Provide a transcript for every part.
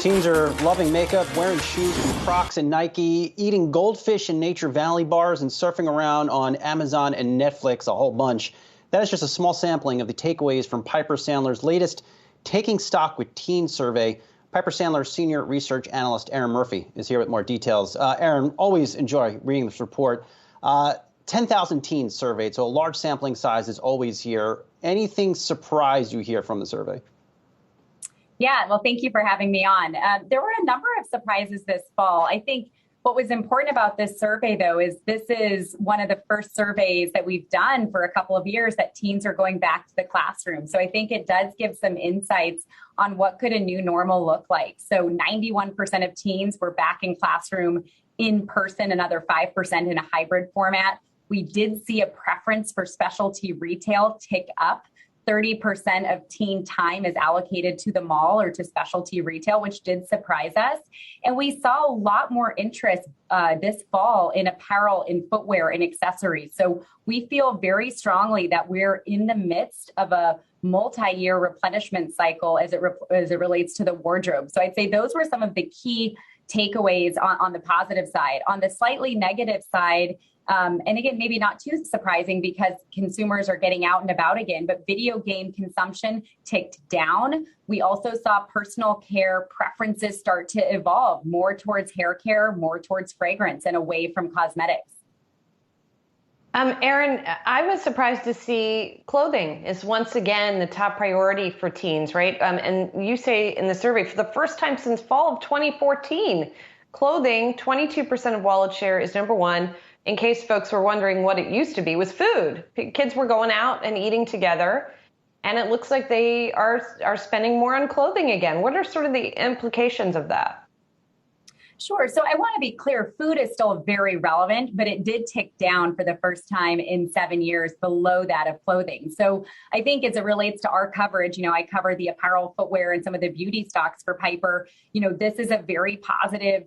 Teens are loving makeup, wearing shoes from Crocs and Nike, eating goldfish in Nature Valley bars, and surfing around on Amazon and Netflix, a whole bunch. That is just a small sampling of the takeaways from Piper Sandler's latest Taking Stock with Teens survey. Piper Sandler Senior Research Analyst Erinn Murphy is here with more details. Erinn, always enjoy reading this report. 10,000 teens surveyed, so a large sampling size is always here. Anything surprise you hear from the survey? Yeah, well, thank you for having me on. There were a number of surprises this fall. I think what was important about this survey, though, is this is one of the first surveys that we've done for a couple of years that teens are going back to the classroom. So I think it does give some insights on what could a new normal look like. So 91% of teens were back in classroom in person, another 5% in a hybrid format. We did see a preference for specialty retail tick up. 30% of teen time is allocated to the mall or to specialty retail, which did surprise us. And we saw a lot more interest this fall in apparel, in footwear, and accessories. So we feel very strongly that we're in the midst of a multi-year replenishment cycle as it relates to the wardrobe. So I'd say those were some of the key takeaways on the positive side. On the slightly negative side, and again, maybe not too surprising because consumers are getting out and about again, but video game consumption ticked down. We also saw personal care preferences start to evolve more towards hair care, more towards fragrance, and away from cosmetics. Erinn, I was surprised to see clothing is once again the top priority for teens, right? And you say in the survey, for the first time since fall of 2014, clothing, 22% of wallet share is number one. In case folks were wondering what it used to be, was food. Kids were going out and eating together, and it looks like they are spending more on clothing again. What are sort of the implications of that? Sure. So I want to be clear, food is still very relevant, but it did tick down for the first time in 7 years below that of clothing. So I think as it relates to our coverage, I cover the apparel, footwear, and some of the beauty stocks for Piper. This is a very positive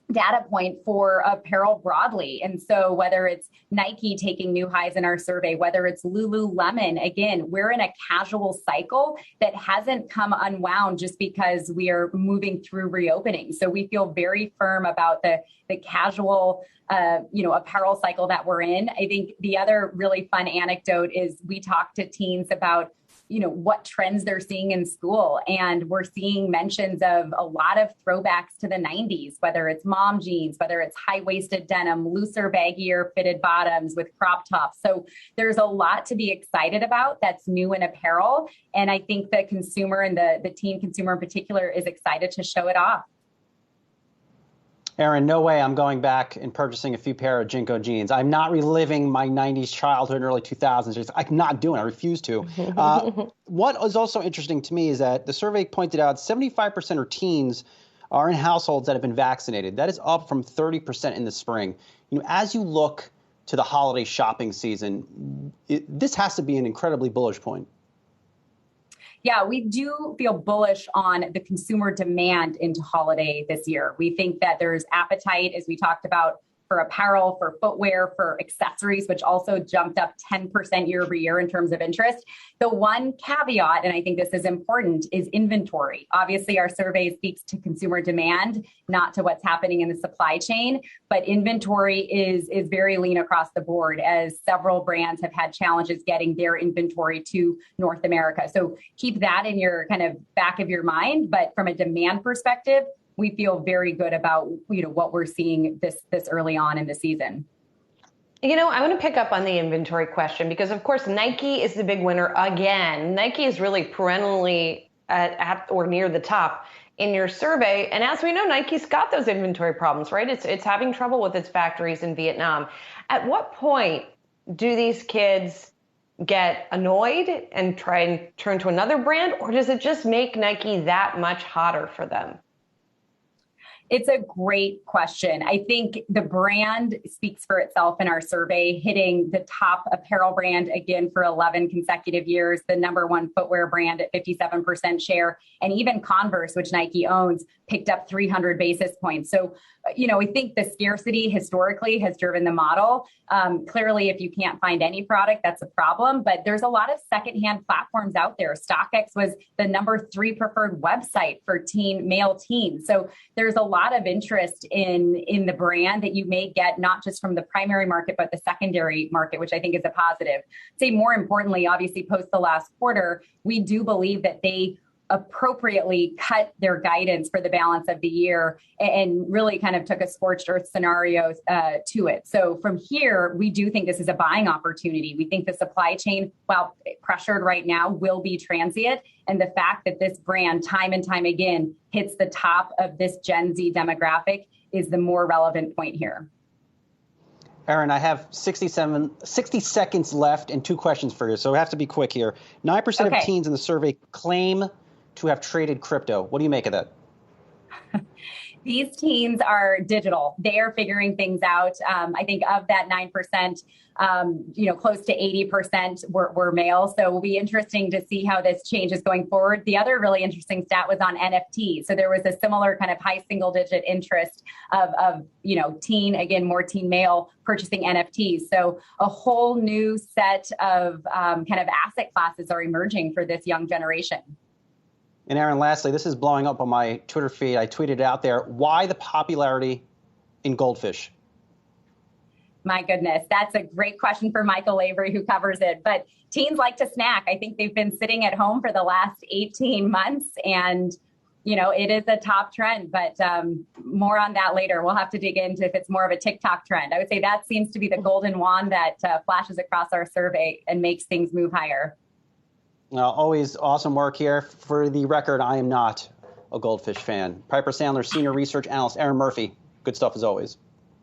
data point for apparel broadly. And so whether it's Nike taking new highs in our survey, whether it's Lululemon, again, we're in a casual cycle that hasn't come unwound just because we are moving through reopening. So we feel very firm about the casual, apparel cycle that we're in. I think the other really fun anecdote is we talk to teens about what trends they're seeing in school. And we're seeing mentions of a lot of throwbacks to the 90s, whether it's mom jeans, whether it's high-waisted denim, looser, baggier fitted bottoms with crop tops. So there's a lot to be excited about that's new in apparel. And I think the consumer and the teen consumer in particular is excited to show it off. Erinn, no way I'm going back and purchasing a few pair of Jinko jeans. I'm not reliving my 90s childhood and early 2000s. I'm not doing it. I refuse to. What is also interesting to me is that the survey pointed out 75% of teens are in households that have been vaccinated. That is up from 30% in the spring. As you look to the holiday shopping season, this has to be an incredibly bullish point. Yeah, we do feel bullish on the consumer demand into holiday this year. We think that there's appetite, as we talked about, for apparel, for footwear, for accessories, which also jumped up 10% year over year in terms of interest. The one caveat, and I think this is important, is inventory. Obviously, our survey speaks to consumer demand, not to what's happening in the supply chain, but inventory is very lean across the board as several brands have had challenges getting their inventory to North America. So keep that in your kind of back of your mind. But from a demand perspective, we feel very good about what we're seeing this early on in the season. I want to pick up on the inventory question because, of course, Nike is the big winner again. Nike is really perennially at or near the top in your survey. And as we know, Nike's got those inventory problems, right? It's having trouble with its factories in Vietnam. At what point do these kids get annoyed and try and turn to another brand, or does it just make Nike that much hotter for them? It's a great question. I think the brand speaks for itself in our survey, hitting the top apparel brand again for 11 consecutive years, the number one footwear brand at 57% share, and even Converse, which Nike owns, picked up 300 basis points. So we think the scarcity historically has driven the model. Clearly, if you can't find any product, that's a problem. But there's a lot of secondhand platforms out there. StockX was the #3 preferred website for male teens. So there's a lot of interest in the brand that you may get not just from the primary market, but the secondary market, which I think is a positive. I'd say more importantly, obviously, post the last quarter, we do believe that they appropriately cut their guidance for the balance of the year and really kind of took a scorched earth scenario to it. So from here, we do think this is a buying opportunity. We think the supply chain, while pressured right now, will be transient. And the fact that this brand time and time again hits the top of this Gen Z demographic is the more relevant point here. Erinn, I have 60 seconds left and 2 questions for you, so I have to be quick here. 9% of teens in the survey claim to have traded crypto. What do you make of that? These teens are digital. They are figuring things out. I think of that 9%, close to 80% were male. So it will be interesting to see how this changes going forward. The other really interesting stat was on NFTs. So there was a similar kind of high single digit interest of more teen male purchasing NFTs. So a whole new set of kind of asset classes are emerging for this young generation. And Erinn, lastly, this is blowing up on my Twitter feed. I tweeted it out there. Why the popularity in goldfish? My goodness, that's a great question for Michael Lavery, who covers it. But teens like to snack. I think they've been sitting at home for the last 18 months, and it is a top trend. But more on that later. We'll have to dig into if it's more of a TikTok trend. I would say that seems to be the golden wand that flashes across our survey and makes things move higher. Always awesome work here. For the record, I am not a goldfish fan. Piper Sandler Senior Research Analyst Erinn Murphy. Good stuff as always.